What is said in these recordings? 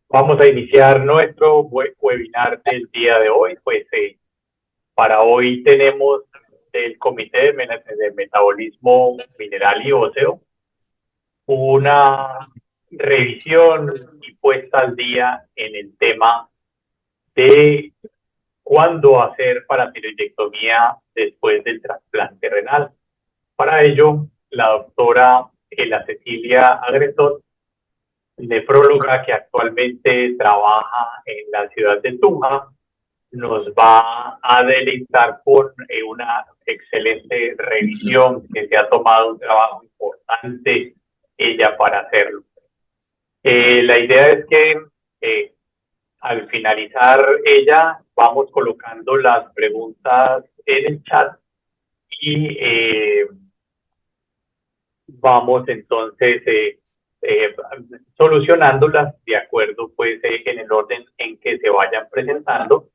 Vamos a iniciar nuestro webinar del día de hoy. Para hoy tenemos del Comité de Metabolismo Mineral y Óseo una revisión y puesta al día en el tema de cuándo hacer paratiroidectomía después del trasplante renal. Para ello, la doctora Ela Cecilia Agrestor, nefróloga que actualmente trabaja en la ciudad de Tunja, nos va a deleitar con una excelente revisión que se ha tomado un trabajo importante ella para hacerlo. La idea es que al finalizar ella vamos colocando las preguntas en el chat y vamos entonces solucionándolas de acuerdo en el orden en que se vayan presentando.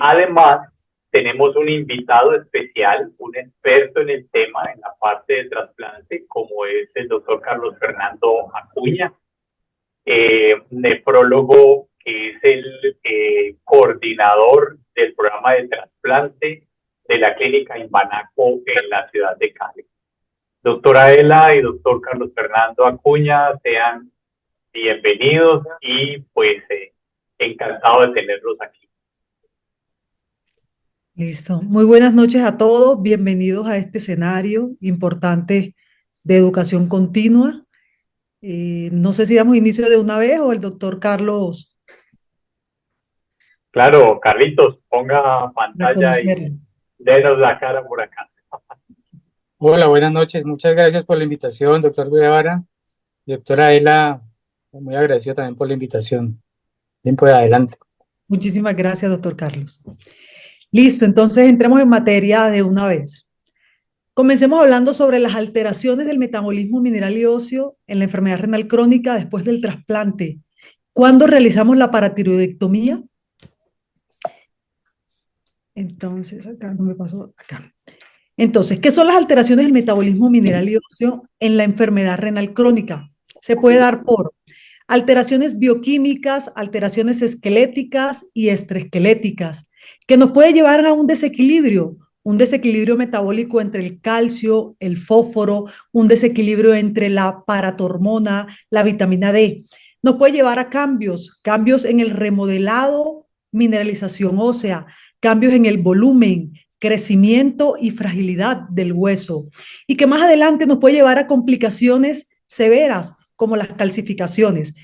Además, tenemos un invitado especial, un experto en el tema, en la parte de trasplante, como es el doctor Carlos Fernando Acuña, nefrólogo que es el coordinador del programa de trasplante de la clínica Imbanaco en la ciudad de Cali. Doctora Ela y doctor Carlos Fernando Acuña, sean bienvenidos y encantado de tenerlos aquí. Listo. Muy buenas noches a todos. Bienvenidos a este escenario importante de educación continua. No sé si damos inicio de una vez o el doctor Carlos Claro, Carlitos, ponga para pantalla y conocerlo. denos la cara por acá. Hola, buenas noches. Muchas gracias por la invitación, doctor Guevara. Doctora Ela, muy agradecido también por la invitación. Bien, pues adelante. Muchísimas gracias, doctor Carlos. Listo, entonces entremos en materia de una vez. Comencemos hablando sobre las alteraciones del metabolismo mineral y óseo en la enfermedad renal crónica después del trasplante. ¿Cuándo realizamos la paratiroidectomía? Entonces, acá no me pasó, acá. Entonces, ¿qué son las alteraciones del metabolismo mineral y óseo en la enfermedad renal crónica? Se puede dar por alteraciones bioquímicas, alteraciones esqueléticas y extraesqueléticas, que nos puede llevar a un desequilibrio metabólico entre el calcio, el fósforo, un desequilibrio entre la paratormona, la vitamina D. Nos puede llevar a cambios en el remodelado, mineralización ósea, cambios en el volumen, crecimiento y fragilidad del hueso, y que más adelante nos puede llevar a complicaciones severas como las calcificaciones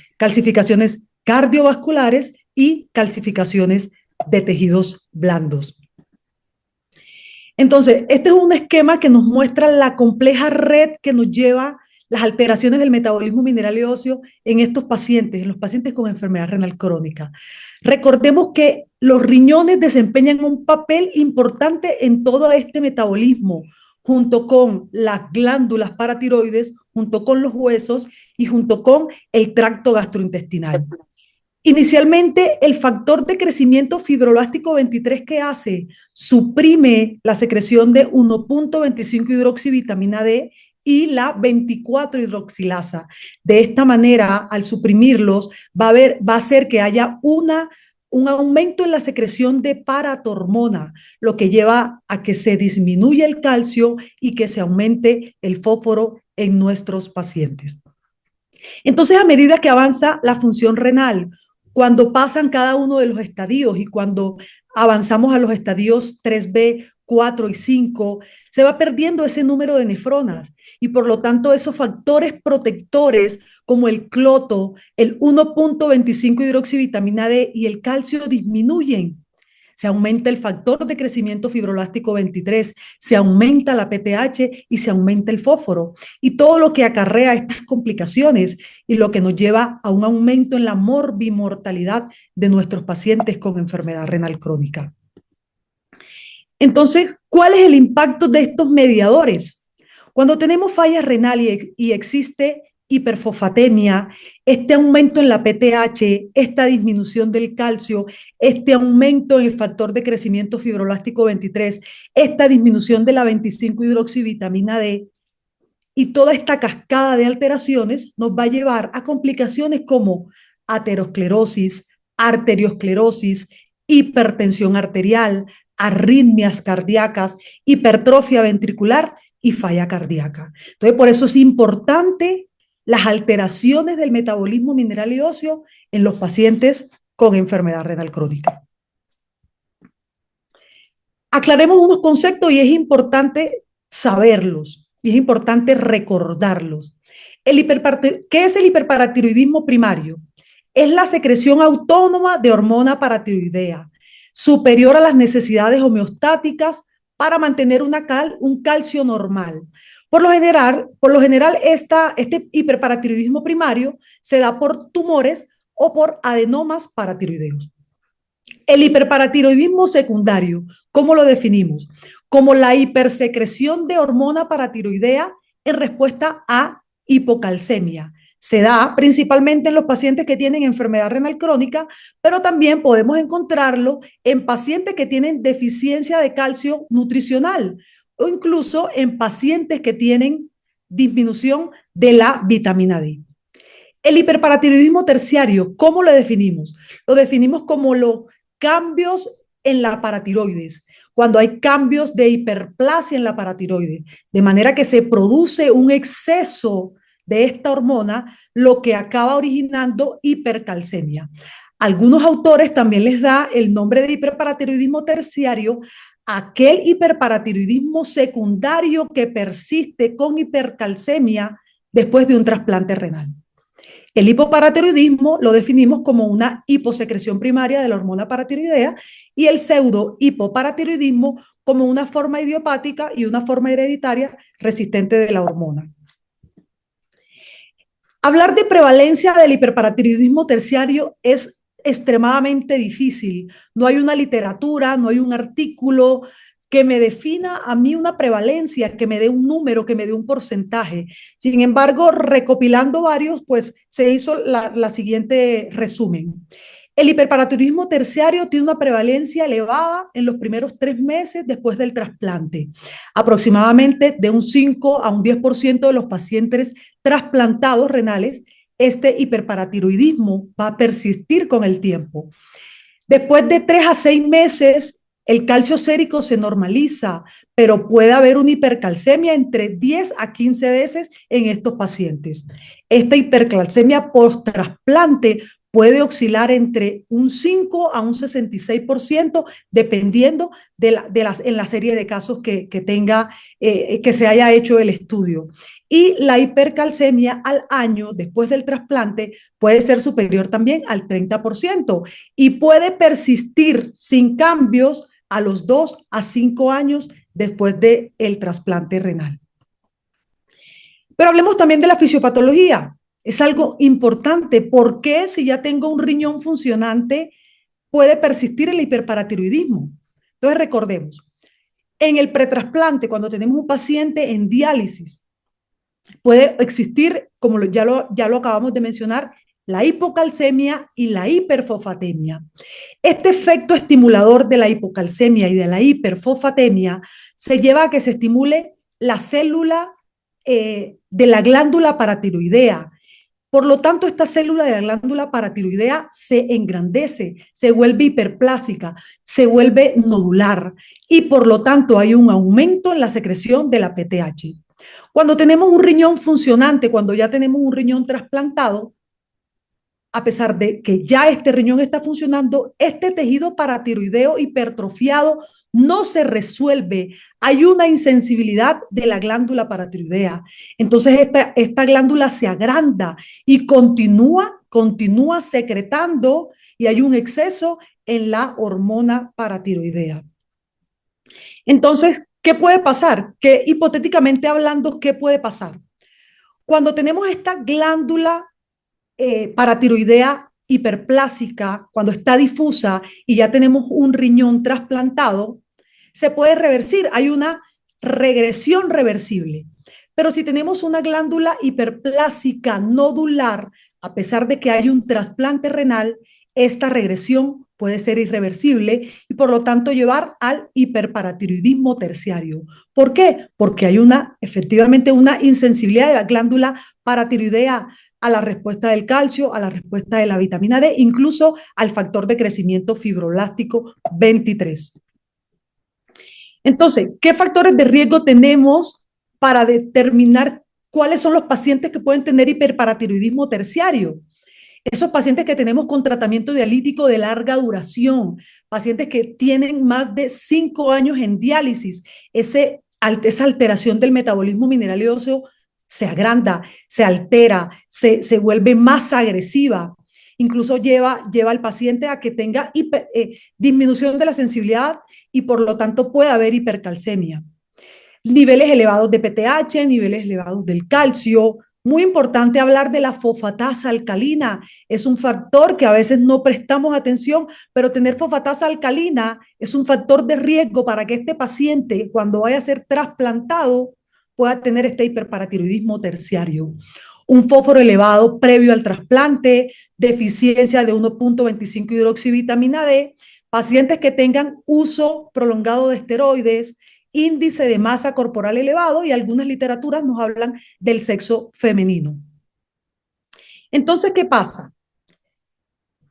cardiovasculares y calcificaciones de tejidos blandos. Entonces, este es un esquema que nos muestra la compleja red que nos lleva las alteraciones del metabolismo mineral y óseo en estos pacientes, en los pacientes con enfermedad renal crónica. Recordemos que los riñones desempeñan un papel importante en todo este metabolismo, junto con las glándulas paratiroides, junto con los huesos y junto con el tracto gastrointestinal. Inicialmente, el factor de crecimiento fibroblástico 23 que hace suprime la secreción de 1.25 hidroxivitamina D y la 24 hidroxilasa. De esta manera, al suprimirlos, va a hacer que haya un aumento en la secreción de paratormona, lo que lleva a que se disminuya el calcio y que se aumente el fósforo en nuestros pacientes. Entonces, a medida que avanza la función renal, cuando pasan cada uno de los estadios y cuando avanzamos a los estadios 3B, 4 y 5, se va perdiendo ese número de nefronas y por lo tanto esos factores protectores como el cloto, el 1.25 hidroxivitamina D y el calcio disminuyen. Se aumenta el factor de crecimiento fibroblástico 23, se aumenta la PTH y se aumenta el fósforo. Y todo lo que acarrea estas complicaciones y lo que nos lleva a un aumento en la morbimortalidad de nuestros pacientes con enfermedad renal crónica. Entonces, ¿cuál es el impacto de estos mediadores? Cuando tenemos falla renal y existe hiperfosfatemia, este aumento en la PTH, esta disminución del calcio, este aumento en el factor de crecimiento fibroblástico 23, esta disminución de la 25 hidroxivitamina D y toda esta cascada de alteraciones nos va a llevar a complicaciones como aterosclerosis, arteriosclerosis, hipertensión arterial, arritmias cardíacas, hipertrofia ventricular y falla cardíaca. Entonces, por eso es importante las alteraciones del metabolismo mineral y óseo en los pacientes con enfermedad renal crónica. Aclaremos unos conceptos y es importante saberlos y es importante recordarlos. ¿Qué es el hiperparatiroidismo primario? Es la secreción autónoma de hormona paratiroidea, superior a las necesidades homeostáticas para mantener un calcio normal. Por lo general este hiperparatiroidismo primario se da por tumores o por adenomas paratiroideos. El hiperparatiroidismo secundario, ¿cómo lo definimos? Como la hipersecreción de hormona paratiroidea en respuesta a hipocalcemia. Se da principalmente en los pacientes que tienen enfermedad renal crónica, pero también podemos encontrarlo en pacientes que tienen deficiencia de calcio nutricional o incluso en pacientes que tienen disminución de la vitamina D. El hiperparatiroidismo terciario, ¿cómo lo definimos? Lo definimos como los cambios en la paratiroides, cuando hay cambios de hiperplasia en la paratiroides, de manera que se produce un exceso de esta hormona, lo que acaba originando hipercalcemia. Algunos autores también les da el nombre de hiperparatiroidismo terciario, aquel hiperparatiroidismo secundario que persiste con hipercalcemia después de un trasplante renal. El hipoparatiroidismo lo definimos como una hiposecreción primaria de la hormona paratiroidea y el pseudo hipoparatiroidismo como una forma idiopática y una forma hereditaria resistente de la hormona. Hablar de prevalencia del hiperparatiroidismo terciario es extremadamente difícil. No hay una literatura, no hay un artículo que me defina a mí una prevalencia, que me dé un número, que me dé un porcentaje. Sin embargo, recopilando varios, pues se hizo la siguiente resumen. El hiperparatiroidismo terciario tiene una prevalencia elevada en los primeros 3 meses después del trasplante. Aproximadamente de un 5 a un 10% de los pacientes trasplantados renales, este hiperparatiroidismo va a persistir con el tiempo. Después de 3 a 6 meses, el calcio sérico se normaliza, pero puede haber una hipercalcemia entre 10 a 15 veces en estos pacientes. Esta hipercalcemia post-trasplante puede oscilar entre un 5 a un 66%, dependiendo en la serie de casos que se haya hecho el estudio. Y la hipercalcemia al año después del trasplante puede ser superior también al 30% y puede persistir sin cambios a los 2 a 5 años después del trasplante renal. Pero hablemos también de la fisiopatología. Es algo importante. ¿Por qué si ya tengo un riñón funcionante puede persistir el hiperparatiroidismo? Entonces recordemos, en el pretrasplante, cuando tenemos un paciente en diálisis, puede existir, como ya lo acabamos de mencionar, la hipocalcemia y la hiperfosfatemia. Este efecto estimulador de la hipocalcemia y de la hiperfosfatemia se lleva a que se estimule la célula de la glándula paratiroidea. Por lo tanto, esta célula de la glándula paratiroidea se engrandece, se vuelve hiperplásica, se vuelve nodular y por lo tanto hay un aumento en la secreción de la PTH. Cuando tenemos un riñón funcionante, cuando ya tenemos un riñón trasplantado, a pesar de que ya este riñón está funcionando, este tejido paratiroideo hipertrofiado no se resuelve. Hay una insensibilidad de la glándula paratiroidea. Entonces esta glándula se agranda y continúa secretando y hay un exceso en la hormona paratiroidea. Entonces, ¿qué puede pasar? Que hipotéticamente hablando, ¿qué puede pasar? Cuando tenemos esta glándula paratiroidea hiperplásica, cuando está difusa y ya tenemos un riñón trasplantado, se puede reversir, hay una regresión reversible. Pero si tenemos una glándula hiperplásica nodular, a pesar de que hay un trasplante renal, esta regresión puede ser irreversible y por lo tanto llevar al hiperparatiroidismo terciario. ¿Por qué? Porque hay efectivamente una insensibilidad de la glándula paratiroidea a la respuesta del calcio, a la respuesta de la vitamina D, incluso al factor de crecimiento fibroblástico 23. Entonces, ¿qué factores de riesgo tenemos para determinar cuáles son los pacientes que pueden tener hiperparatiroidismo terciario? Esos pacientes que tenemos con tratamiento dialítico de larga duración, pacientes que tienen más de 5 años en diálisis, esa alteración del metabolismo mineral y óseo se agranda, se altera, se vuelve más agresiva. Incluso lleva al paciente a que tenga disminución de la sensibilidad y por lo tanto puede haber hipercalcemia. Niveles elevados de PTH, niveles elevados del calcio. Muy importante hablar de la fosfatasa alcalina. Es un factor que a veces no prestamos atención, pero tener fosfatasa alcalina es un factor de riesgo para que este paciente, cuando vaya a ser trasplantado, pueda tener este hiperparatiroidismo terciario. Un fósforo elevado previo al trasplante, deficiencia de 1.25 hidroxivitamina D, pacientes que tengan uso prolongado de esteroides, índice de masa corporal elevado y algunas literaturas nos hablan del sexo femenino. Entonces, ¿qué pasa?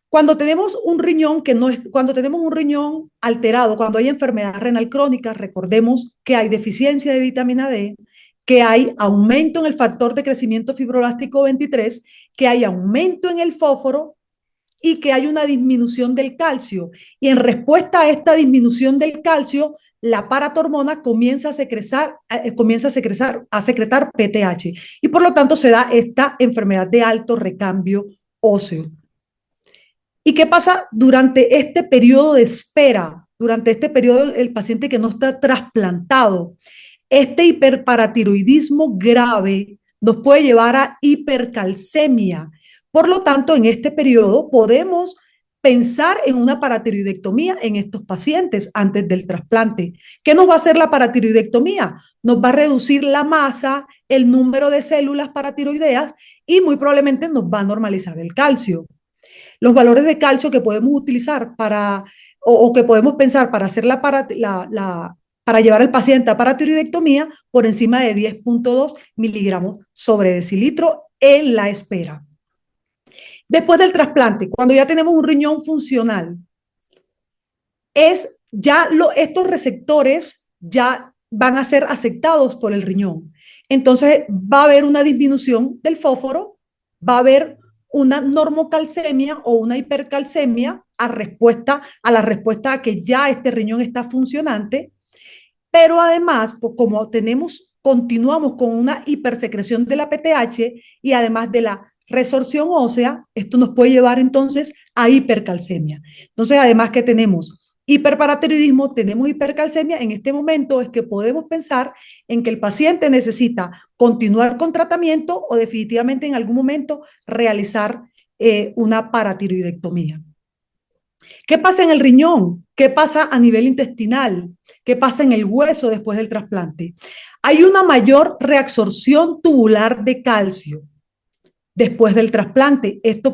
Cuando tenemos un riñón cuando tenemos un riñón alterado, cuando hay enfermedad renal crónica, recordemos que hay deficiencia de vitamina D, que hay aumento en el factor de crecimiento fibroblástico 23, que hay aumento en el fósforo y que hay una disminución del calcio. Y en respuesta a esta disminución del calcio, la paratormona comienza a secretar PTH y por lo tanto se da esta enfermedad de alto recambio óseo. ¿Y qué pasa durante este periodo de espera? Durante este periodo, el paciente que no está trasplantado, este hiperparatiroidismo grave nos puede llevar a hipercalcemia. Por lo tanto, en este periodo podemos pensar en una paratiroidectomía en estos pacientes antes del trasplante. ¿Qué nos va a hacer la paratiroidectomía? Nos va a reducir la masa, el número de células paratiroideas y muy probablemente nos va a normalizar el calcio. Los valores de calcio que podemos utilizar o que podemos pensar para hacer para llevar al paciente a paratiroidectomía por encima de 10.2 miligramos sobre decilitro en la espera. Después del trasplante, cuando ya tenemos un riñón funcional, estos receptores ya van a ser aceptados por el riñón. Entonces va a haber una disminución del fósforo, va a haber una normocalcemia o una hipercalcemia a la respuesta a que ya este riñón está funcionante, pero además, pues como continuamos con una hipersecreción de la PTH y además de la resorción ósea, esto nos puede llevar entonces a hipercalcemia. Entonces, además que tenemos hiperparatiroidismo, tenemos hipercalcemia, en este momento es que podemos pensar en que el paciente necesita continuar con tratamiento o definitivamente en algún momento realizar una paratiroidectomía. ¿Qué pasa en el riñón? ¿Qué pasa a nivel intestinal? ¿Qué pasa en el hueso después del trasplante? Hay una mayor reabsorción tubular de calcio después del trasplante. Esto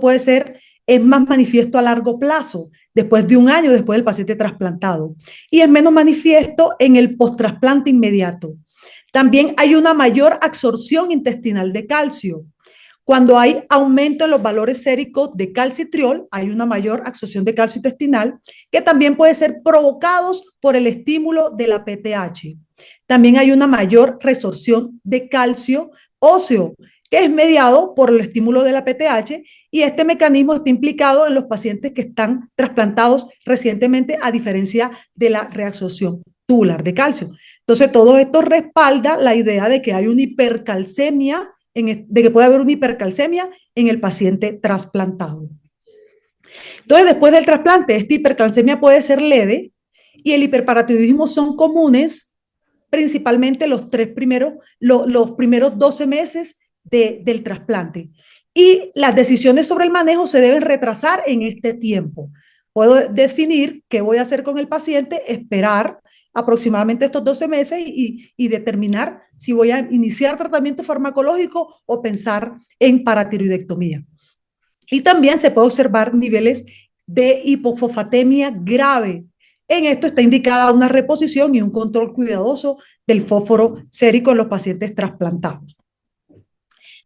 es más manifiesto a largo plazo, después de un año después del paciente trasplantado, y es menos manifiesto en el postrasplante inmediato. También hay una mayor absorción intestinal de calcio. Cuando hay aumento en los valores séricos de calcitriol, hay una mayor absorción de calcio intestinal que también puede ser provocados por el estímulo de la PTH. También hay una mayor resorción de calcio óseo, que es mediado por el estímulo de la PTH, y este mecanismo está implicado en los pacientes que están trasplantados recientemente, a diferencia de la reabsorción tubular de calcio. Entonces, todo esto respalda la idea de que hay una hipercalcemia, de que puede haber una hipercalcemia en el paciente trasplantado. Entonces, después del trasplante, esta hipercalcemia puede ser leve y el hiperparatiroidismo son comunes principalmente los primeros 12 meses del trasplante. Y las decisiones sobre el manejo se deben retrasar en este tiempo. Puedo definir qué voy a hacer con el paciente, esperar aproximadamente estos 12 meses y determinar si voy a iniciar tratamiento farmacológico o pensar en paratiroidectomía. Y también se puede observar niveles de hipofosfatemia grave. En esto está indicada una reposición y un control cuidadoso del fósforo sérico en los pacientes trasplantados.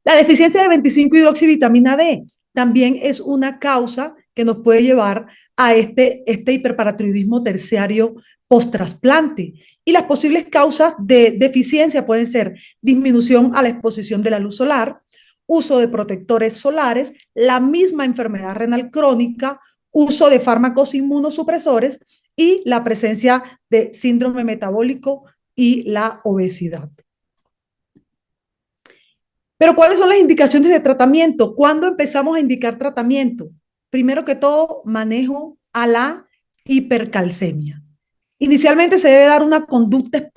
La deficiencia de 25-hidroxivitamina D también es una causa que nos puede llevar a este hiperparatiroidismo terciario post-trasplante. Y las posibles causas de deficiencia pueden ser disminución a la exposición de la luz solar, uso de protectores solares, la misma enfermedad renal crónica, uso de fármacos inmunosupresores y la presencia de síndrome metabólico y la obesidad. Pero ¿cuáles son las indicaciones de tratamiento? ¿Cuándo empezamos a indicar tratamiento? Primero que todo, manejo a la hipercalcemia. Inicialmente se debe dar una conducta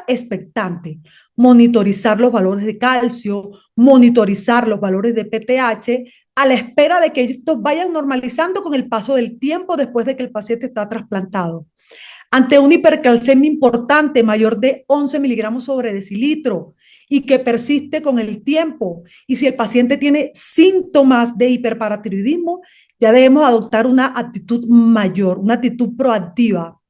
expectante, monitorizar los valores de calcio, monitorizar los valores de PTH, a la espera de que estos vayan normalizando con el paso del tiempo después de que el paciente está trasplantado. Ante una hipercalcemia importante, mayor de 11 miligramos sobre decilitro, y que persiste con el tiempo, y si el paciente tiene síntomas de hiperparatiroidismo, ya debemos adoptar una actitud mayor, una actitud proactiva.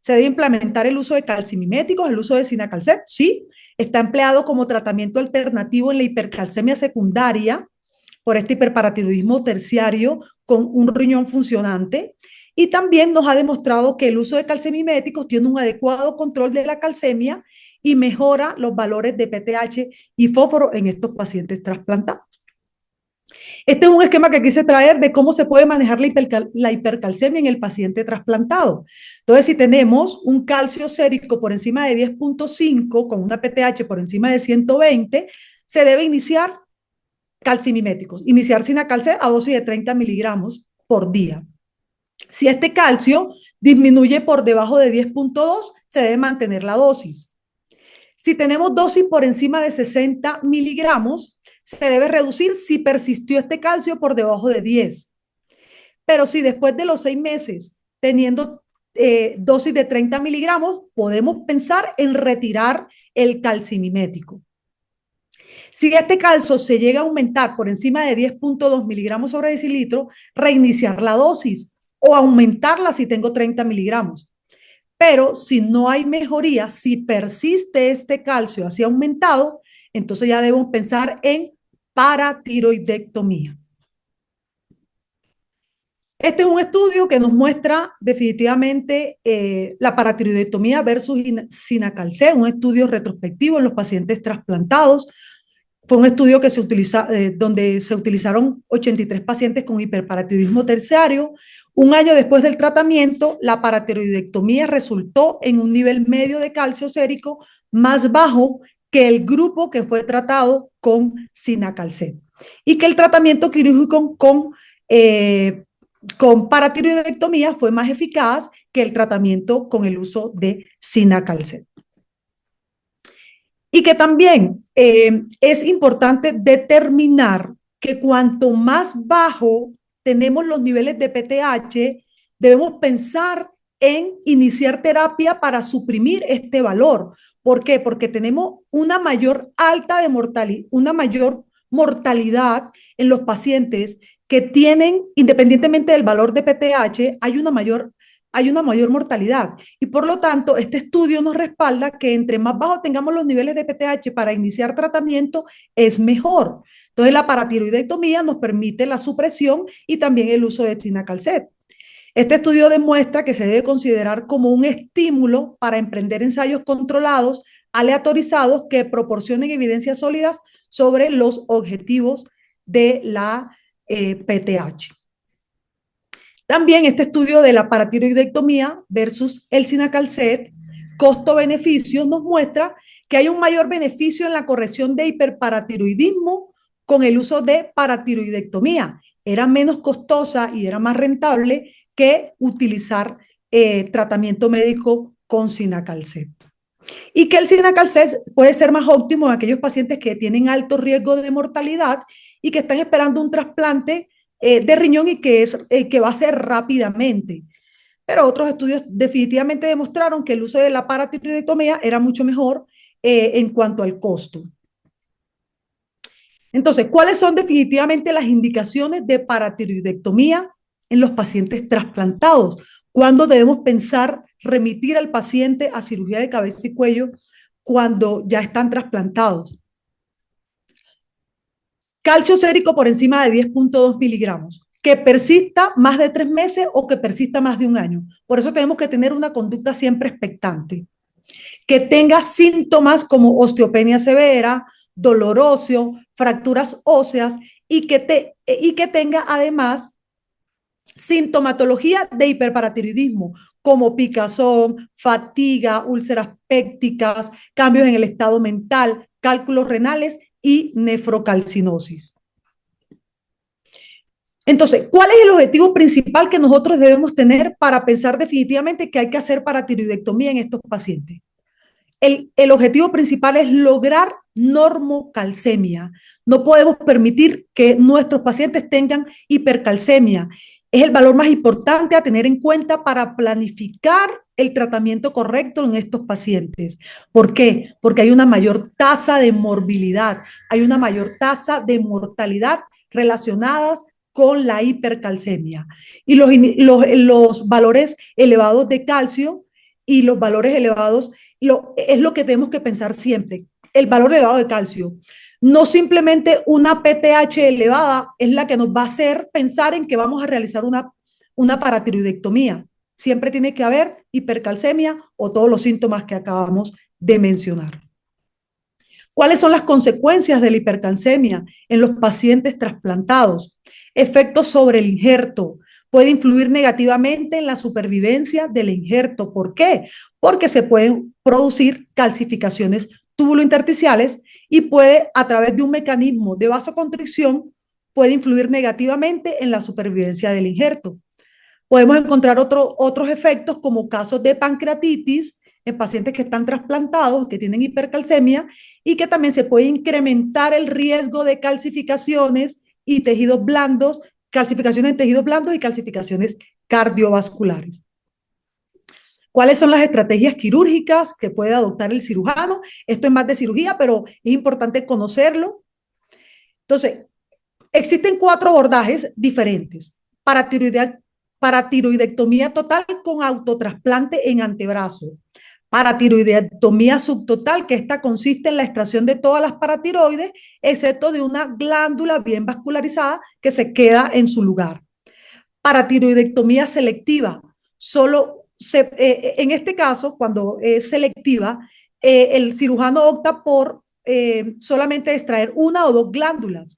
Se debe implementar el uso de calcimiméticos, el uso de Sinacalcet, sí, está empleado como tratamiento alternativo en la hipercalcemia secundaria por este hiperparatiroidismo terciario con un riñón funcionante, y también nos ha demostrado que el uso de calcimiméticos tiene un adecuado control de la calcemia y mejora los valores de PTH y fósforo en estos pacientes trasplantados. Este es un esquema que quise traer de cómo se puede manejar la hipercalcemia en el paciente trasplantado. Entonces, si tenemos un calcio sérico por encima de 10.5 con una PTH por encima de 120, se debe iniciar calcimiméticos, iniciar Sinacalcet a dosis de 30 miligramos por día. Si este calcio disminuye por debajo de 10.2, se debe mantener la dosis. Si tenemos dosis por encima de 60 miligramos, se debe reducir si persistió este calcio por debajo de 10. Pero si después de los 6 meses, teniendo dosis de 30 miligramos, podemos pensar en retirar el calcimimético. Si este calcio se llega a aumentar por encima de 10.2 miligramos sobre decilitro, reiniciar la dosis o aumentarla si tengo 30 miligramos. Pero si no hay mejoría, si persiste este calcio así aumentado, entonces ya debemos pensar en paratiroidectomía. Este es un estudio que nos muestra definitivamente la paratiroidectomía versus Sinacalcet, un estudio retrospectivo en los pacientes trasplantados. Fue un estudio que donde se utilizaron 83 pacientes con hiperparatiroidismo terciario. Un año después del tratamiento, la paratiroidectomía resultó en un nivel medio de calcio sérico más bajo que el grupo que fue tratado con Sinacalcet, y que el tratamiento quirúrgico con paratiroidectomía fue más eficaz que el tratamiento con el uso de Sinacalcet. Y que también es importante determinar que cuanto más bajo tenemos los niveles de PTH, debemos pensar en iniciar terapia para suprimir este valor. ¿Por qué? Porque tenemos una mayor mortalidad en los pacientes que tienen, independientemente del valor de PTH, hay una mayor mortalidad. Y por lo tanto, este estudio nos respalda que entre más bajo tengamos los niveles de PTH para iniciar tratamiento, es mejor. Entonces, la paratiroidectomía nos permite la supresión y también el uso de Sinacalcet. Este estudio demuestra que se debe considerar como un estímulo para emprender ensayos controlados, aleatorizados, que proporcionen evidencias sólidas sobre los objetivos de la PTH. También este estudio de la paratiroidectomía versus el Sinacalcet, costo-beneficio, nos muestra que hay un mayor beneficio en la corrección de hiperparatiroidismo con el uso de paratiroidectomía. Era menos costosa y era más rentable que utilizar tratamiento médico con Sinacalcet. Y que el Sinacalcet puede ser más óptimo en aquellos pacientes que tienen alto riesgo de mortalidad y que están esperando un trasplante de riñón y que va a ser rápidamente. Pero otros estudios definitivamente demostraron que el uso de la paratiroidectomía era mucho mejor en cuanto al costo. Entonces, ¿cuáles son definitivamente las indicaciones de paratiroidectomía en los pacientes trasplantados? ¿Cuándo debemos pensar remitir al paciente a cirugía de cabeza y cuello cuando ya están trasplantados? calcio sérico por encima de 10.2 miligramos, que persista más de 3 meses o que persista más de un año. Por eso tenemos que tener una conducta siempre expectante. Que tenga síntomas como osteopenia severa, dolor óseo, fracturas óseas y que tenga además sintomatología de hiperparatiroidismo, como picazón, fatiga, úlceras pépticas, cambios en el estado mental, cálculos renales y nefrocalcinosis. Entonces, ¿cuál es el objetivo principal que nosotros debemos tener para pensar definitivamente que hay que hacer paratiroidectomía en estos pacientes? El objetivo principal es lograr normocalcemia. No podemos permitir que nuestros pacientes tengan hipercalcemia. Es el valor más importante a tener en cuenta para planificar el tratamiento correcto en estos pacientes. ¿Por qué? Porque hay una mayor tasa de morbilidad, hay una mayor tasa de mortalidad relacionadas con la hipercalcemia. Y los valores elevados de calcio y los valores elevados es lo que tenemos que pensar siempre. El valor elevado de calcio. No simplemente una PTH elevada es la que nos va a hacer pensar en que vamos a realizar una paratiroidectomía. Siempre tiene que haber hipercalcemia o todos los síntomas que acabamos de mencionar. ¿Cuáles son las consecuencias de la hipercalcemia en los pacientes trasplantados? Efectos sobre el injerto. Puede influir negativamente en la supervivencia del injerto. ¿Por qué? Porque se pueden producir calcificaciones túbulo-intersticiales y puede, a través de un mecanismo de vasoconstricción, puede influir negativamente en la supervivencia del injerto. Podemos encontrar otros efectos como casos de pancreatitis en pacientes que están trasplantados, que tienen hipercalcemia y que también se puede incrementar el riesgo de calcificaciones y tejidos blandos, calcificaciones en tejidos blandos y calcificaciones cardiovasculares. ¿Cuáles son las estrategias quirúrgicas que puede adoptar el cirujano? Esto es más de cirugía, pero es importante conocerlo. Entonces, existen 4 abordajes diferentes. Paratiroidectomía total con autotrasplante en antebrazo. Paratiroidectomía subtotal, que esta consiste en la extracción de todas las paratiroides, excepto de una glándula bien vascularizada que se queda en su lugar. Paratiroidectomía selectiva, en este caso, cuando es selectiva, el cirujano opta por solamente extraer 1 o 2 glándulas.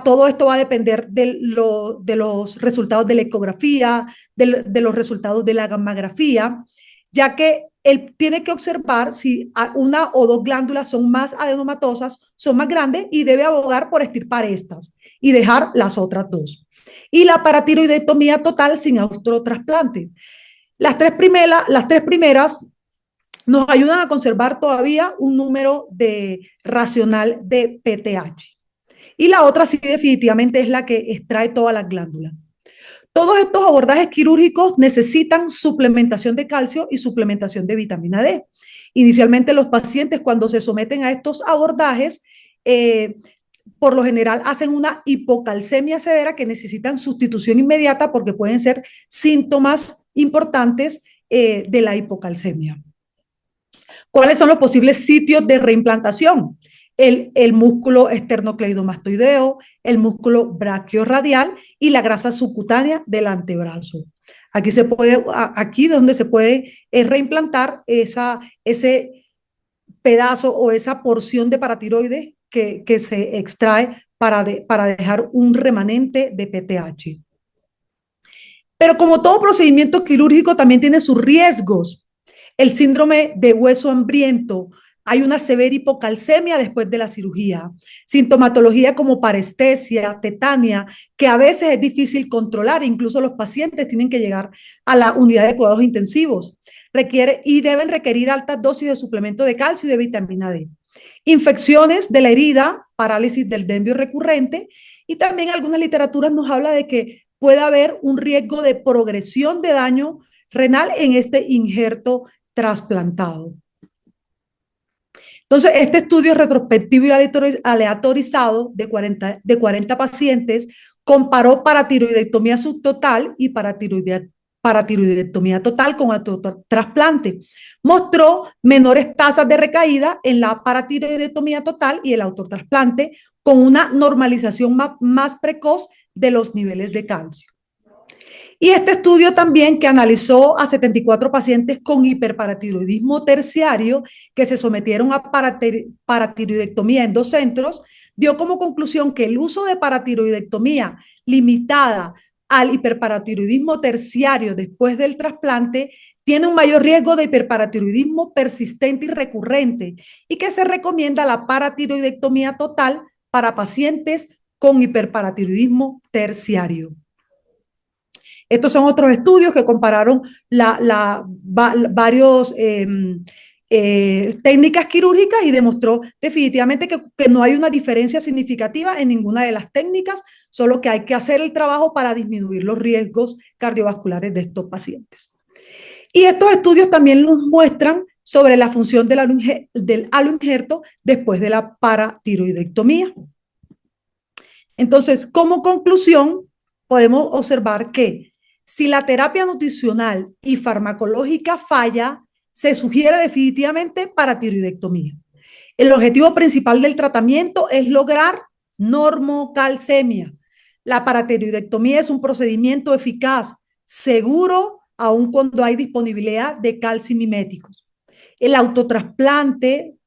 Todo esto va a depender de los resultados de la ecografía, de los resultados de la gammagrafía, ya que él tiene que observar si 1 o 2 glándulas son más adenomatosas, son más grandes y debe abogar por extirpar estas y dejar las otras 2. Y la paratiroidectomía total sin autotrasplante. Las tres primeras nos ayudan a conservar todavía un número racional de PTH. Y la otra sí definitivamente es la que extrae todas las glándulas. Todos estos abordajes quirúrgicos necesitan suplementación de calcio y suplementación de vitamina D. Inicialmente los pacientes cuando se someten a estos abordajes, por lo general hacen una hipocalcemia severa que necesitan sustitución inmediata porque pueden ser síntomas importantes de la hipocalcemia. ¿Cuáles son los posibles sitios de reimplantación? El músculo esternocleidomastoideo, el músculo brachiorradial y la grasa subcutánea del antebrazo. Aquí es donde se puede reimplantar ese pedazo o esa porción de paratiroides que se extrae para dejar un remanente de PTH. Pero como todo procedimiento quirúrgico también tiene sus riesgos. El síndrome de hueso hambriento, hay una severa hipocalcemia después de la cirugía, sintomatología como parestesia, tetania, que a veces es difícil controlar, incluso los pacientes tienen que llegar a la unidad de cuidados intensivos, deben requerir altas dosis de suplemento de calcio y de vitamina D. Infecciones de la herida, parálisis del denvio recurrente, y también algunas literaturas nos habla de que puede haber un riesgo de progresión de daño renal en este injerto trasplantado. Entonces, este estudio retrospectivo y aleatorizado de 40 pacientes comparó paratiroidectomía subtotal y paratiroidectomía total con autotrasplante. Mostró menores tasas de recaída en la paratiroidectomía total y el autotrasplante con una normalización más precoz de los niveles de calcio. Y este estudio también, que analizó a 74 pacientes con hiperparatiroidismo terciario que se sometieron a paratiroidectomía en 2 centros, dio como conclusión que el uso de paratiroidectomía limitada al hiperparatiroidismo terciario después del trasplante tiene un mayor riesgo de hiperparatiroidismo persistente y recurrente, y que se recomienda la paratiroidectomía total para pacientes con hiperparatiroidismo terciario. Estos son otros estudios que compararon varios técnicas quirúrgicas y demostró definitivamente que no hay una diferencia significativa en ninguna de las técnicas, solo que hay que hacer el trabajo para disminuir los riesgos cardiovasculares de estos pacientes. Y estos estudios también nos muestran sobre la función del aloinjerto después de la paratiroidectomía. Entonces, como conclusión, podemos observar que si la terapia nutricional y farmacológica falla, se sugiere definitivamente paratiroidectomía. El objetivo principal del tratamiento es lograr normocalcemia. La paratiroidectomía es un procedimiento eficaz, seguro, aun cuando hay disponibilidad de calcimiméticos. El autotrasplante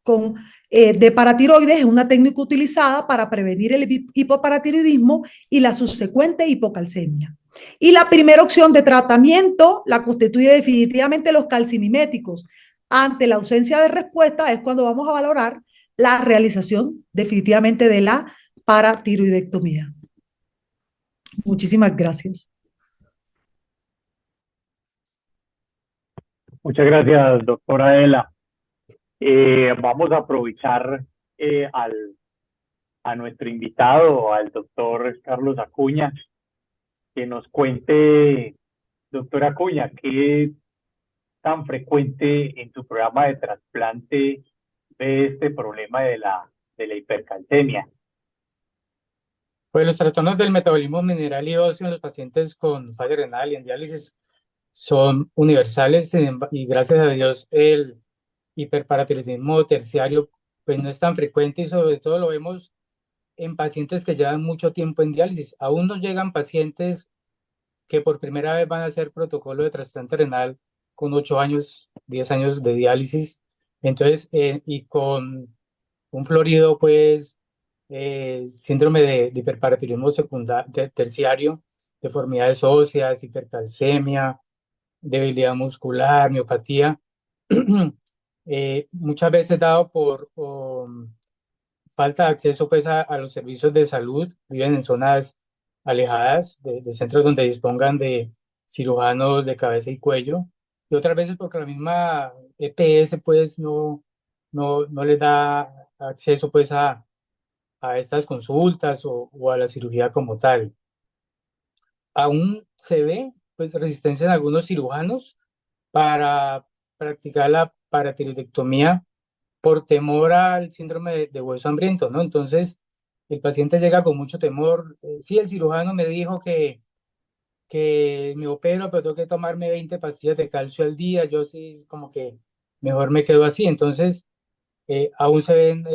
de paratiroides es una técnica utilizada para prevenir el hipoparatiroidismo y la subsecuente hipocalcemia. Y la primera opción de tratamiento la constituye definitivamente los calcimiméticos. Ante la ausencia de respuesta es cuando vamos a valorar la realización definitivamente de la paratiroidectomía. Muchísimas gracias. Muchas gracias, doctora Adela. Vamos a aprovechar a nuestro invitado, al doctor Carlos Acuña, que nos cuente, doctor Acuña, qué tan frecuente en tu programa de trasplante ve este problema de la hipercalcemia. Pues los trastornos del metabolismo mineral y óseo en los pacientes con falla renal y en diálisis son universales, y gracias a Dios el hiperparatiroidismo terciario pues no es tan frecuente, y sobre todo lo vemos en pacientes que llevan mucho tiempo en diálisis. Aún nos llegan pacientes que por primera vez van a hacer protocolo de trasplante renal con 8 años, 10 años de diálisis, entonces, y con un florido, pues, síndrome de hiperparatiroidismo terciario, deformidades óseas, hipercalcemia, debilidad muscular, miopatía, muchas veces dado por falta de acceso pues a los servicios de salud, viven en zonas alejadas de centros donde dispongan de cirujanos de cabeza y cuello, y otras veces porque la misma EPS pues no les da acceso pues a estas consultas o a la cirugía como tal. Aún se ve pues resistencia en algunos cirujanos para practicar la paratiroidectomía por temor al síndrome de hueso hambriento, ¿no? Entonces, el paciente llega con mucho temor. Sí, el cirujano me dijo que me opero, pero tengo que tomarme 20 pastillas de calcio al día. Yo sí, como que mejor me quedo así. Entonces, aún se ven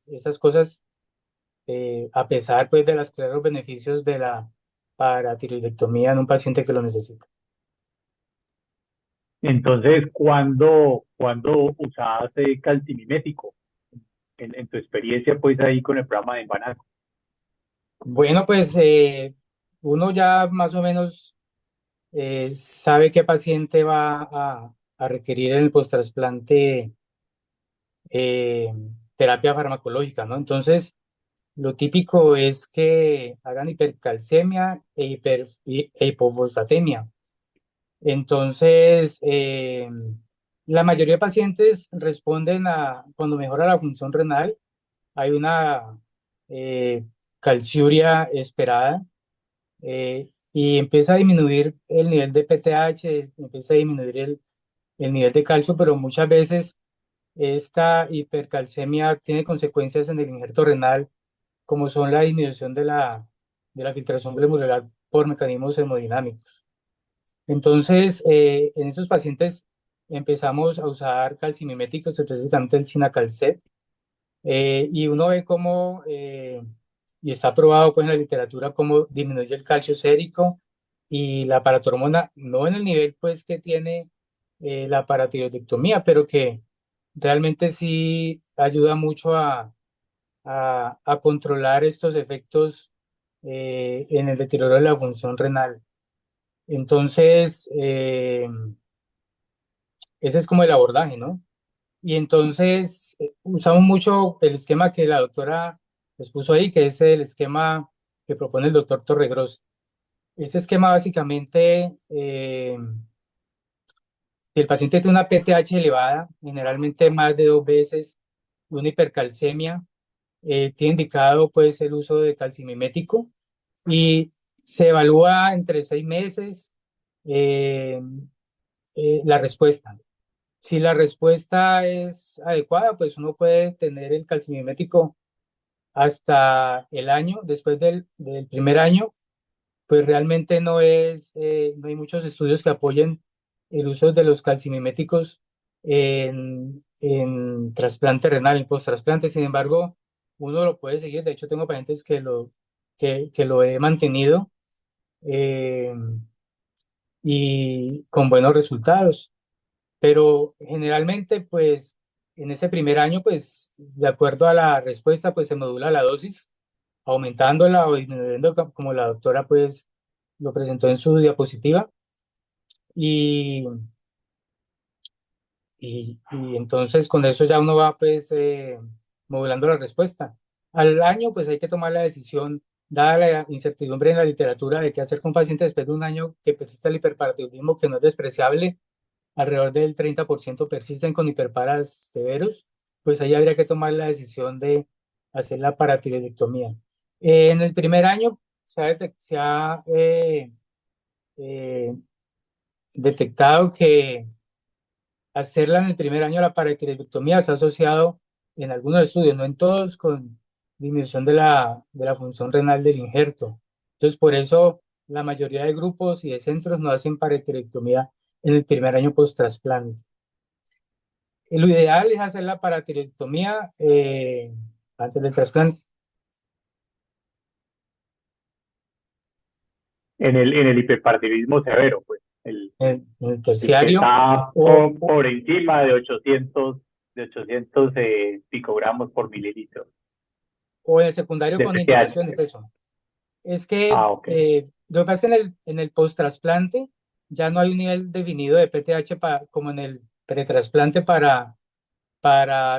esas cosas, a pesar pues de los claros beneficios de la paratiroidectomía en un paciente que lo necesita. Entonces, ¿cuándo usabas calcimimético? En tu experiencia, pues, ahí con el programa de Embanaco. Bueno, pues uno ya más o menos sabe qué paciente va a requerir en el postrasplante terapia farmacológica, ¿no? Entonces, lo típico es que hagan hipercalcemia e hipofosfatemia. Entonces, la mayoría de pacientes responden cuando mejora la función renal, hay una calciuria esperada, y empieza a disminuir el nivel de PTH, empieza a disminuir el nivel de calcio, pero muchas veces esta hipercalcemia tiene consecuencias en el injerto renal, como son la disminución de la filtración glomerular por mecanismos hemodinámicos. Entonces, en esos pacientes empezamos a usar calcimiméticos, específicamente el Cinacalcet, y uno ve cómo y está probado pues en la literatura cómo disminuye el calcio sérico y la paratormona, no en el nivel pues que tiene la paratiroidectomía, pero que realmente sí ayuda mucho a controlar estos efectos en el deterioro de la función renal. Entonces, ese es como el abordaje, ¿no? Y entonces usamos mucho el esquema que la doctora les puso ahí, que es el esquema que propone el doctor Torregros. Ese esquema básicamente, si el paciente tiene una PTH elevada, generalmente más de 2 veces, una hipercalcemia, tiene indicado pues el uso de calcimimético y se evalúa entre 6 meses eh, la respuesta. Si la respuesta es adecuada, pues uno puede tener el calcimimético hasta el año. Después del primer año, pues realmente no hay muchos estudios que apoyen el uso de los calcimiméticos en trasplante renal, en post-trasplante. Sin embargo, uno lo puede seguir. De hecho, tengo pacientes que lo he mantenido eh, y con buenos resultados. Pero generalmente, pues, en ese primer año, pues, de acuerdo a la respuesta, pues se modula la dosis, aumentándola o disminuyendo, como la doctora, pues, lo presentó en su diapositiva. Y, y entonces con eso ya uno va, pues, modulando la respuesta. Al año, pues, hay que tomar la decisión, dada la incertidumbre en la literatura de qué hacer con pacientes después de un año que persiste el hiperparatidismo, que no es despreciable. Alrededor del 30% persisten con hiperparas severos, pues ahí habría que tomar la decisión de hacer la paratiroidectomía. En el primer año se ha eh, detectado que hacerla en el primer año la paratiroidectomía se ha asociado en algunos estudios, no en todos, con disminución de la función renal del injerto. Entonces, por eso la mayoría de grupos y de centros no hacen paratiroidectomía en el primer año post-trasplante. Lo ideal es hacer la paratiroidectomía antes del trasplante. En el hiperpartidilismo severo, pues, En el el que terciario está o, por encima de 800 picogramos por mililitro o en el secundario de con PTH. indicaciones, eso. Es que Ah, ok. lo que pasa es que en el post-trasplante ya no hay un nivel definido de PTH como en el pretrasplante para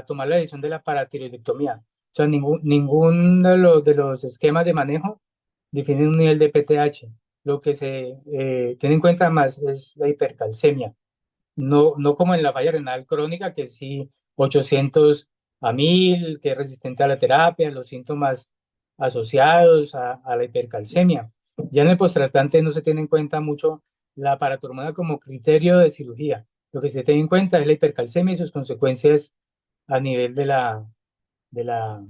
tomar la decisión de la paratiroidectomía. O sea, ningún de los esquemas de manejo define un nivel de PTH. Lo que se tiene en cuenta más es la hipercalcemia. No como en la falla renal crónica, que sí, 800 a 1000, que es resistente a la terapia, los síntomas asociados a la hipercalcemia. Ya en el posttrasplante no se tiene en cuenta mucho la paratormona como criterio de cirugía. Lo que se tiene en cuenta es la hipercalcemia y sus consecuencias a nivel de la, de la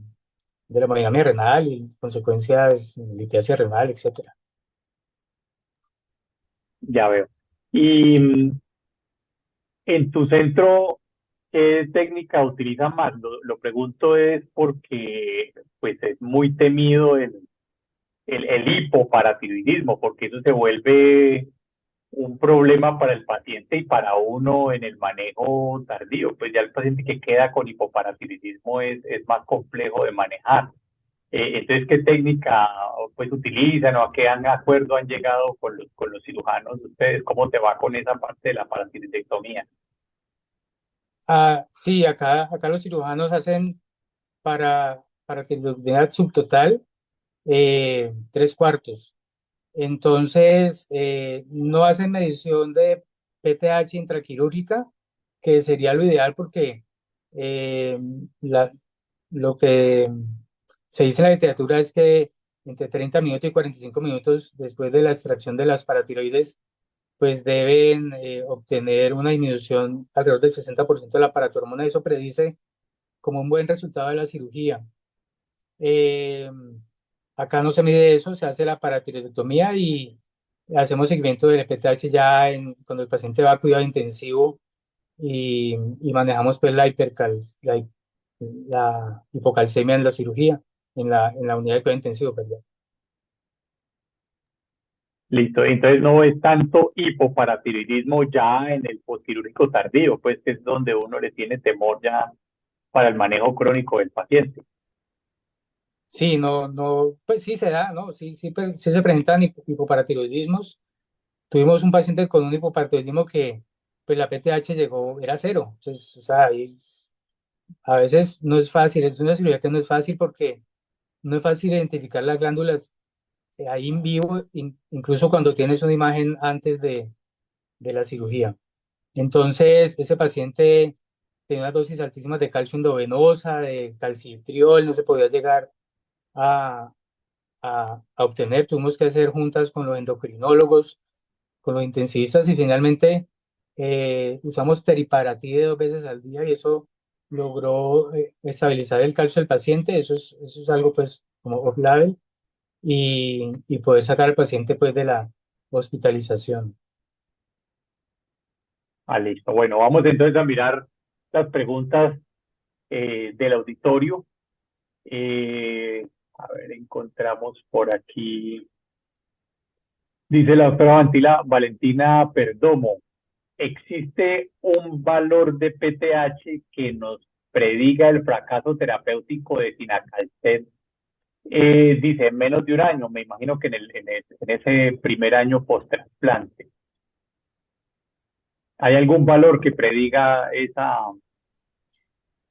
hemodinamia renal y consecuencias, litiasia renal, etcétera. Ya veo. Y en tu centro, ¿qué técnica utilizan más? Lo pregunto es porque pues es muy temido el hipoparatiroidismo, porque eso se vuelve un problema para el paciente y para uno en el manejo tardío. Pues ya el paciente que queda con hipoparatiroidismo es más complejo de manejar. Entonces, ¿qué técnica pues utilizan o a qué acuerdo han llegado con los cirujanos de ustedes? ¿Cómo te va con esa parte de la paratiroidectomía? Ah, sí, acá los cirujanos hacen para tiroidectomía subtotal 3/4. Entonces, no hacen medición de PTH intraquirúrgica, que sería lo ideal porque eh, la- lo que se dice en la literatura es que entre 30 minutos y 45 minutos después de la extracción de las paratiroides, pues deben obtener una disminución alrededor del 60% de la paratormona. Eso predice como un buen resultado de la cirugía. Eh, Acá no se mide eso, se hace la paratiroidectomía y hacemos seguimiento del PTH ya cuando el paciente va a cuidado intensivo y manejamos pues la hipocalcemia en la cirugía. en la unidad de cuidado intensivo, perdón. Listo, entonces no es tanto hipoparatiroidismo ya en el postquirúrgico tardío, pues que es donde uno le tiene temor ya para el manejo crónico del paciente. Sí, pues sí se da, ¿no? Pues, sí se presentan hipoparatiroidismos. Tuvimos un paciente con un hipoparatiroidismo que, pues la PTH llegó, era cero. Entonces, o sea, a veces no es fácil, es una cirugía que no es fácil porque no es fácil identificar las glándulas ahí en vivo, incluso cuando tienes una imagen antes de la cirugía. Entonces, ese paciente tenía unas dosis altísimas de calcio endovenosa, de calcitriol, no se podía llegar a, a obtener. Tuvimos que hacer juntas con los endocrinólogos, con los intensivistas y finalmente usamos teriparatide 2 veces al día y eso logró estabilizar el calcio del paciente. Eso es algo pues como off-label y poder sacar al paciente pues de la hospitalización. Ah, listo. Bueno, vamos entonces a mirar las preguntas del auditorio. A ver, encontramos por aquí. Dice la doctora Valentina Perdomo, ¿existe un valor de PTH que nos prediga el fracaso terapéutico de Cinacalcet? Dice, en menos de un año, me imagino que en ese primer año post-trasplante. ¿Hay algún valor que prediga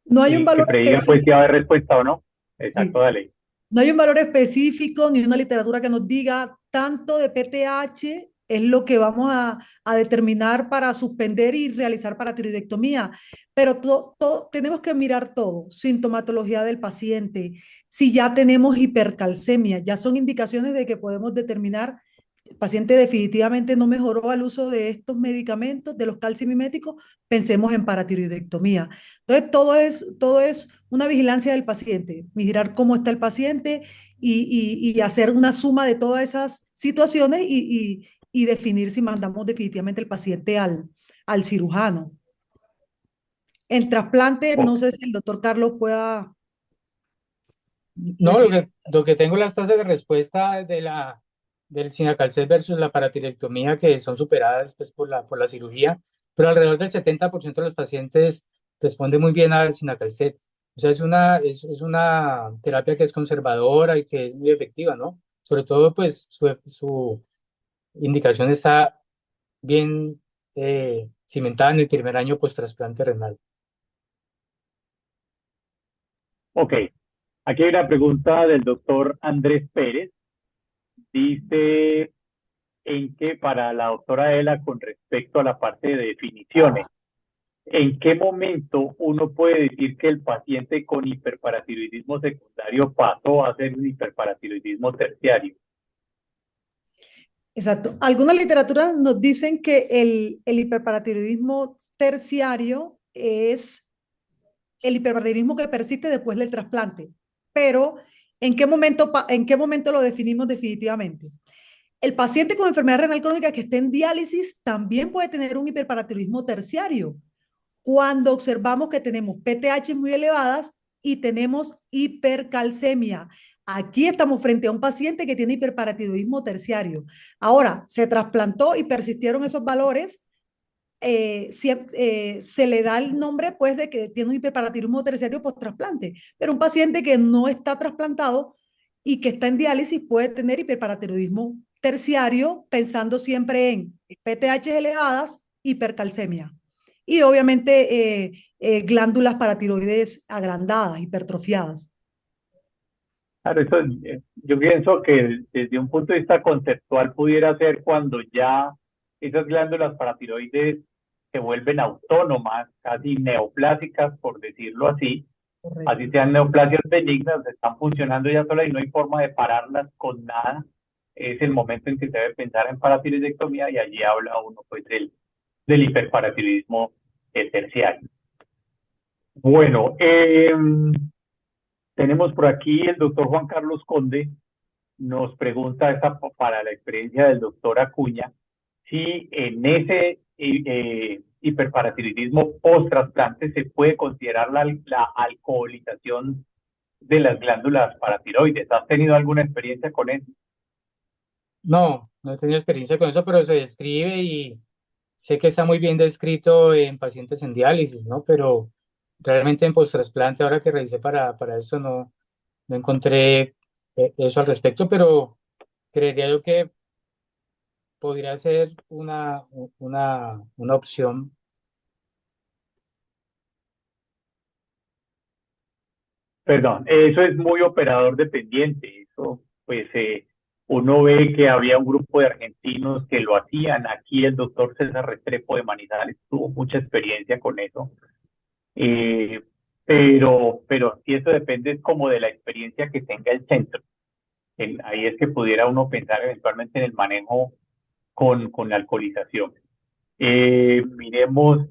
No hay un que valor prediga pues si va a específico. haber respuesta o no? Exacto, Sí. dale. No hay un valor específico ni una literatura que nos diga tanto de PTH es lo que vamos a determinar para suspender y realizar paratiroidectomía, pero tenemos que mirar todo, sintomatología del paciente, si ya tenemos hipercalcemia, ya son indicaciones de que podemos determinar el paciente definitivamente no mejoró al uso de estos medicamentos, de los calcimiméticos, pensemos en paratiroidectomía. Entonces, todo es una vigilancia del paciente, mirar cómo está el paciente y hacer una suma de todas esas situaciones y definir si mandamos definitivamente el paciente al cirujano. El trasplante, no Ok. sé si el doctor Carlos pueda No, decir. lo que tengo las tasas de respuesta del Cinacalcet versus la paratirectomía que son superadas pues, por la cirugía, pero alrededor del 70% de los pacientes responde muy bien al Cinacalcet. O sea, es una terapia que es conservadora y que es muy efectiva, ¿no? Sobre todo, pues, su indicación está bien cimentada en el primer año post-trasplante renal. Ok, aquí hay una pregunta del doctor Andrés Pérez. Dice, ¿en qué, para la doctora Ela, con respecto a la parte de definiciones, en qué momento uno puede decir que el paciente con hiperparatiroidismo secundario pasó a ser un hiperparatiroidismo terciario? Exacto. Algunas literaturas nos dicen que el hiperparatiroidismo terciario es el hiperparatiroidismo que persiste después del trasplante. Pero, en qué momento lo definimos definitivamente? El paciente con enfermedad renal crónica que esté en diálisis también puede tener un hiperparatiroidismo terciario cuando observamos que tenemos PTH muy elevadas y tenemos hipercalcemia. Aquí estamos frente a un paciente que tiene hiperparatiroidismo terciario. Ahora, se trasplantó y persistieron esos valores. Se le da el nombre pues de que tiene un hiperparatiroidismo terciario post trasplante, pero un paciente que no está trasplantado y que está en diálisis puede tener hiperparatiroidismo terciario pensando siempre en PTH elevadas, hipercalcemia y obviamente glándulas paratiroides agrandadas, hipertrofiadas. Claro, eso, yo pienso que desde un punto de vista conceptual pudiera ser cuando ya esas glándulas paratiroides se vuelven autónomas, casi neoplásicas, por decirlo así, así Correcto. sean neoplasias benignas, están funcionando ya solas y no hay forma de pararlas con nada. Es el momento en que se debe pensar en paratiroidectomía y allí habla uno pues del hiperparatiroidismo terciario. Bueno, tenemos por aquí el doctor Juan Carlos Conde, nos pregunta esta para la experiencia del doctor Acuña, si en ese hiperparatiroidismo post-trasplante se puede considerar la alcoholización de las glándulas paratiroides. ¿Has tenido alguna experiencia con eso? No, no he tenido experiencia con eso, pero se describe y sé que está muy bien descrito en pacientes en diálisis, ¿no? Pero realmente en post-trasplante, ahora que revisé para esto, no encontré eso al respecto, pero creería yo que podría ser una opción. Perdón, eso es muy operador dependiente. Eso, pues, uno ve que había un grupo de argentinos que lo hacían. Aquí el doctor César Restrepo de Manizales tuvo mucha experiencia con eso. Eh, pero sí, eso depende como de la experiencia que tenga el centro. Ahí es que pudiera uno pensar eventualmente en el manejo con la alcoholización. Miremos,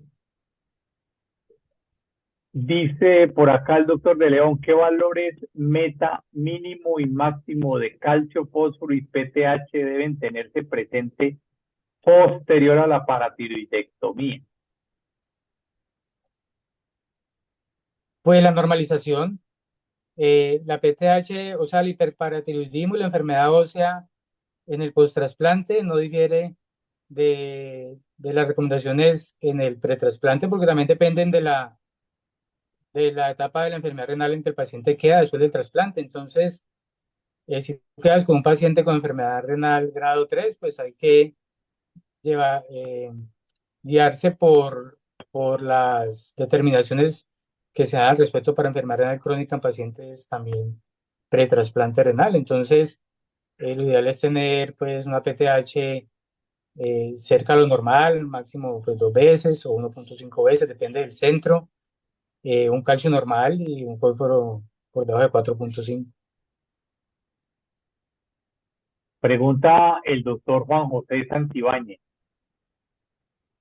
dice por acá el doctor de León, ¿qué valores meta mínimo y máximo de calcio, fósforo y PTH deben tenerse presente posterior a la paratiroidectomía? Pues la normalización, la PTH, o sea, el hiperparatiroidismo y la enfermedad ósea en el post-trasplante no difiere de las recomendaciones en el pretrasplante porque también dependen de la etapa de la enfermedad renal en que el paciente queda después del trasplante. Entonces, si tú quedas con un paciente con enfermedad renal grado 3, pues hay que guiarse por las determinaciones que se dan al respecto para enfermedad renal crónica en pacientes también pretrasplante renal. Entonces, lo ideal es tener pues una PTH cerca a lo normal, máximo pues 2 veces o 1.5 veces, depende del centro, un calcio normal y un fósforo por debajo de 4.5. Pregunta el doctor Juan José Santibáñez.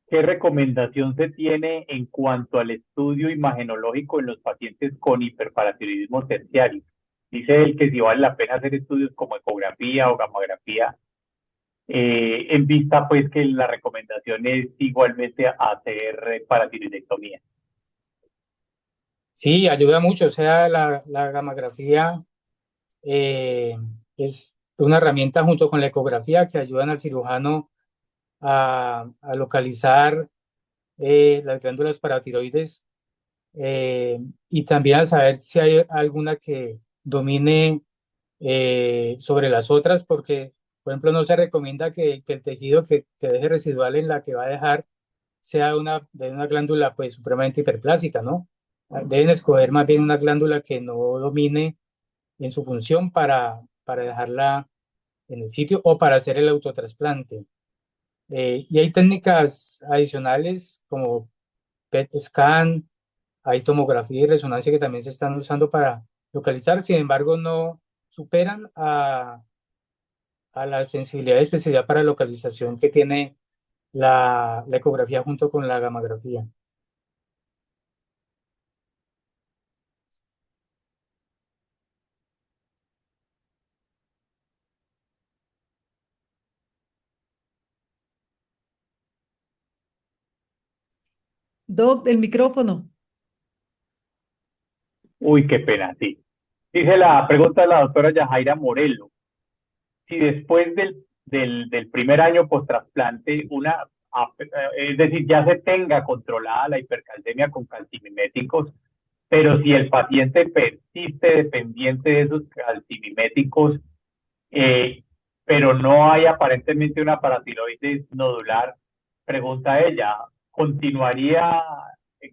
¿Qué recomendación se tiene en cuanto al estudio imagenológico en los pacientes con hiperparatiroidismo terciario? Dice él que si vale la pena hacer estudios como ecografía o gamografía, en vista pues que la recomendación es igualmente hacer paratiroidectomía. Sí, ayuda mucho, o sea, la gamografía eh, es una herramienta junto con la ecografía que ayudan al cirujano a localizar las glándulas paratiroides y también a saber si hay alguna que domine sobre las otras, porque, por ejemplo, no se recomienda que el tejido que deje residual en la que va a dejar sea de una glándula pues supremamente hiperplásica, ¿no? Deben escoger más bien una glándula que no domine en su función para dejarla en el sitio o para hacer el autotrasplante. Y hay técnicas adicionales como PET scan, hay tomografía y resonancia que también se están usando para localizar, sin embargo, no superan a la sensibilidad y especificidad para localización que tiene la ecografía junto con la gamografía. Doc, el micrófono. Uy, qué pena, sí. Dice la pregunta de la doctora Yajaira Morelo. Si después del primer año post-trasplante, es decir, ya se tenga controlada la hipercalcemia con calcimiméticos, pero si el paciente persiste dependiente de esos calcimiméticos, eh, pero no hay aparentemente una paratiroides nodular, pregunta ella, ¿continuaría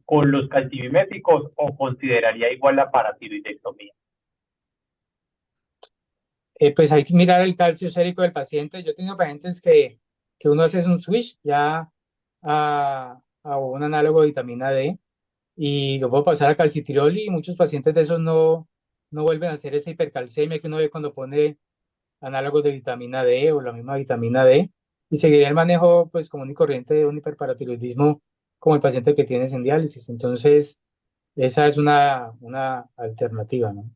con los calcimiméticos o consideraría igual la paratiroidectomía? Pues hay que mirar el calcio sérico del paciente. Yo tengo pacientes que uno hace un switch ya a un análogo de vitamina D y lo puedo pasar a calcitriol y muchos pacientes de esos no vuelven a hacer esa hipercalcemia que uno ve cuando pone análogos de vitamina D o la misma vitamina D y seguiría el manejo pues común y corriente de un hiperparatiroidismo como el paciente que tienes en diálisis. Entonces, esa es una alternativa, ¿no?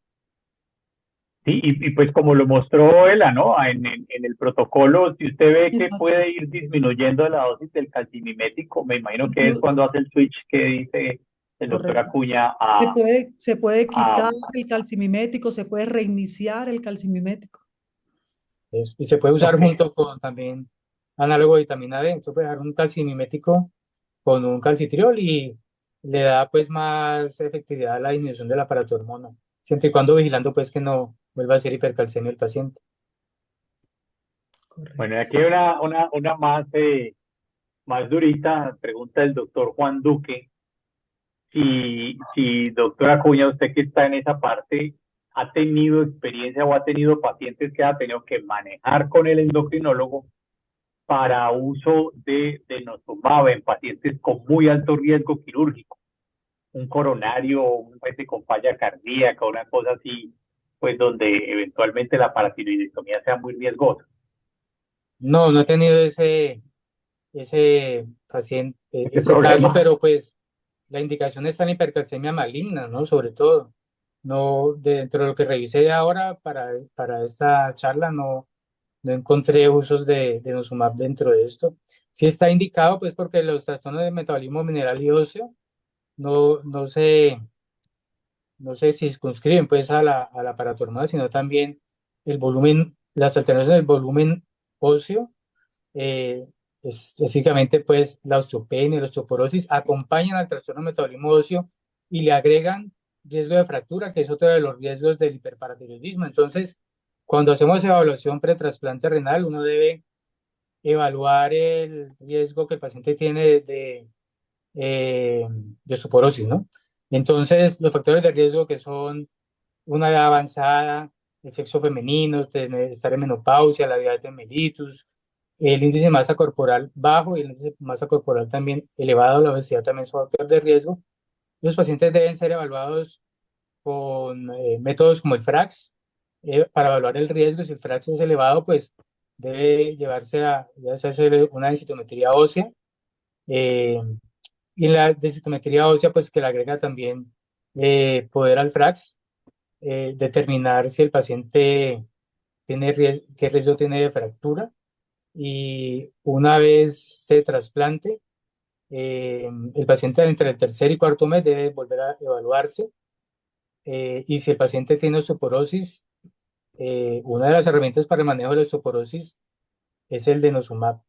Sí, y pues como lo mostró Ela, ¿no? En el protocolo, si usted ve que Exacto. puede ir disminuyendo la dosis del calcimimético, me imagino que es Inclu- cuando hace el switch que dice el doctor correcto. Acuña Se puede quitar a, el calcimimético, se puede reiniciar el calcimimético. Y se puede usar ok, junto con también análogo de vitamina D. Entonces puede dejar un calcimimético con un calcitriol y le da pues más efectividad a la disminución de la paratormona, siempre y cuando vigilando pues que no vuelva a ser hipercalcemia el paciente. bueno, Correcto. aquí hay una más durita, pregunta del doctor Juan Duque. Si doctor Acuña, usted que está en esa parte, ha tenido experiencia o ha tenido pacientes que ha tenido que manejar con el endocrinólogo para uso de denosumab en pacientes con muy alto riesgo quirúrgico, un coronario, un paciente con falla cardíaca, una cosa así, pues donde eventualmente la paratiroidectomía sea muy riesgosa. No, no he tenido ese paciente, Este ese caso, problema. pero pues la indicación está en hipercalcemia maligna, ¿no? Sobre todo. No, dentro de lo que revisé ahora para esta charla, no encontré usos de denosumab dentro de esto. Sí está indicado, pues, porque los trastornos de metabolismo mineral y óseo no no se circunscriben, pues, a la paratormona, sino también el volumen, las alteraciones del volumen óseo, eh, específicamente, pues, la osteopenia y la osteoporosis, acompañan al trastorno de metabolismo óseo y le agregan riesgo de fractura, que es otro de los riesgos del hiperparatiroidismo. Entonces, cuando hacemos evaluación pretrasplante renal, uno debe evaluar el riesgo que el paciente tiene de osteoporosis, ¿no? Entonces, los factores de riesgo que son una edad avanzada, el sexo femenino, estar en menopausia, la diabetes mellitus, el índice de masa corporal bajo y el índice de masa corporal también elevado, la obesidad también son factores de riesgo. Los pacientes deben ser evaluados con métodos como el FRAX para evaluar el riesgo. Si el FRAX es elevado, pues debe hacerse una densitometría ósea. eh, y en la densitometría ósea, pues que le agrega también poder al FRAX, determinar si el paciente tiene qué riesgo tiene de fractura. Y una vez se trasplante, el paciente entre el tercer y cuarto mes debe volver a evaluarse. Y si el paciente tiene osteoporosis, una de las herramientas para el manejo de la osteoporosis es el denosumab.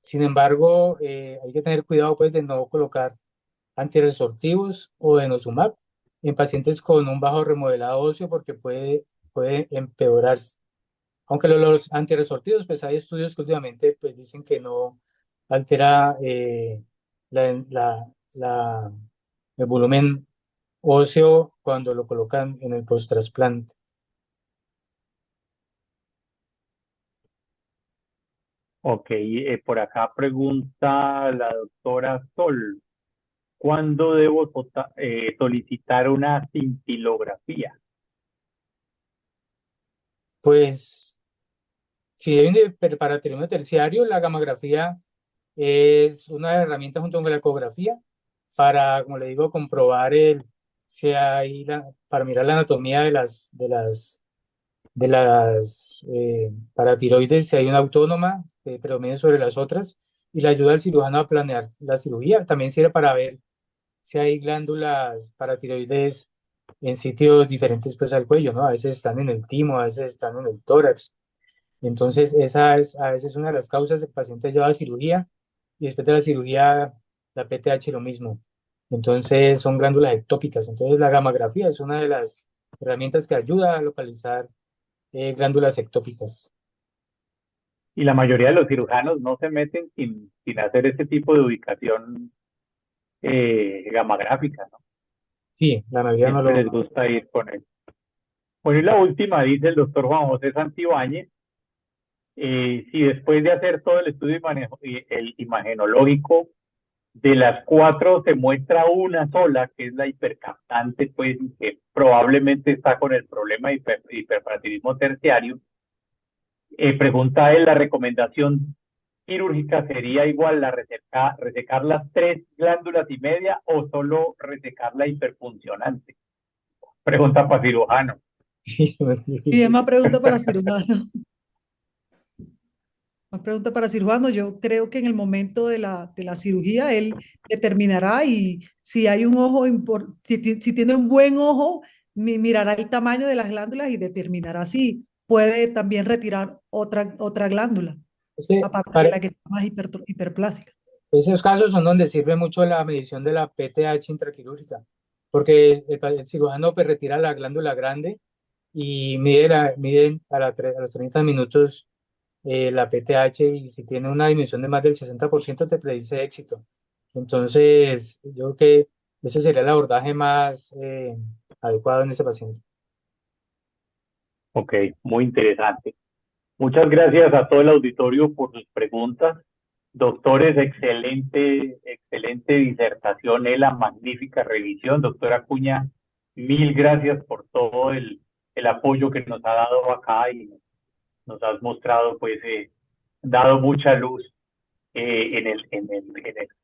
Sin embargo, hay que tener cuidado pues de no colocar antirresortivos o denosumab en pacientes con un bajo remodelado óseo porque puede empeorarse. Aunque los antirresortivos, pues hay estudios que últimamente pues dicen que no altera la, la- la- el volumen óseo cuando lo colocan en el post-trasplante. Ok, por acá pregunta la doctora Sol, ¿cuándo debo solicitar una cintilografía? Pues si deben de preparatorio terciario, la gamografía es una herramienta junto con la ecografía para, como le digo, comprobar si hay para mirar la anatomía de las paratiroides, si hay una autónoma que predomine sobre las otras, y le ayuda al cirujano a planear la cirugía. También sirve para ver si hay glándulas paratiroides en sitios diferentes pues al cuello, ¿no? A veces están en el timo, a veces están en el tórax. Entonces, esa es a veces una de las causas. El paciente lleva a cirugía y después de la cirugía, la PTH lo mismo. Entonces, son glándulas ectópicas. Entonces, la gamografía es una de las herramientas que ayuda a localizar glándulas ectópicas. Y la mayoría de los cirujanos no se meten sin hacer este tipo de ubicación gamagráfica, ¿no? Sí, la mayoría no Siempre lo... les gusta ir con él. Bueno, y la última, dice el doctor Juan José Santibáñez, si después de hacer todo el estudio el imagenológico, de las cuatro se muestra una sola, que es la hipercaptante, pues que probablemente está con el problema de hiperparatilismo terciario, pregunta él, ¿la recomendación quirúrgica sería igual la resecar las tres glándulas y media o solo resecar la hiperfuncionante? Pregunta para cirujano. Sí, muy Sí, es difícil. más pregunta para cirujano. Más pregunta para cirujano. Yo creo que en el momento de la cirugía él determinará y si hay un ojo, si tiene un buen ojo, mirará el tamaño de las glándulas y determinará si puede también retirar otra glándula, Es que aparte de para la que está más hiperplásica. esos casos son donde sirve mucho la medición de la PTH intraquirúrgica, porque el cirujano pues, retira la glándula grande y mide a los 30 minutos la PTH y si tiene una disminución de más del 60% te predice éxito. Entonces, yo creo que ese sería el abordaje más adecuado en ese paciente. Ok, muy interesante. Muchas gracias a todo el auditorio por sus preguntas. Doctores, excelente disertación, la magnífica revisión. Doctora Acuña, mil gracias por todo el apoyo que nos ha dado acá y nos has mostrado, pues, dado mucha luz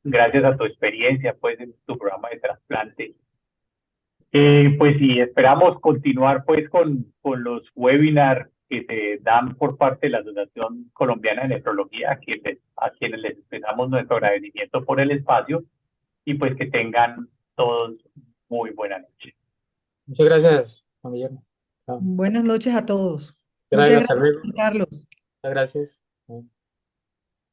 gracias a tu experiencia, pues, en tu programa de trasplante. Pues sí, esperamos continuar pues con los webinars que se dan por parte de la Asociación Colombiana de Nefrología, a quienes les expresamos nuestro agradecimiento por el espacio y pues que tengan todos muy buena noche. Muchas gracias, Juan Guillermo. Chao. Buenas noches a todos. Gracias, Muchas hasta gracias, luego. Carlos. Muchas gracias.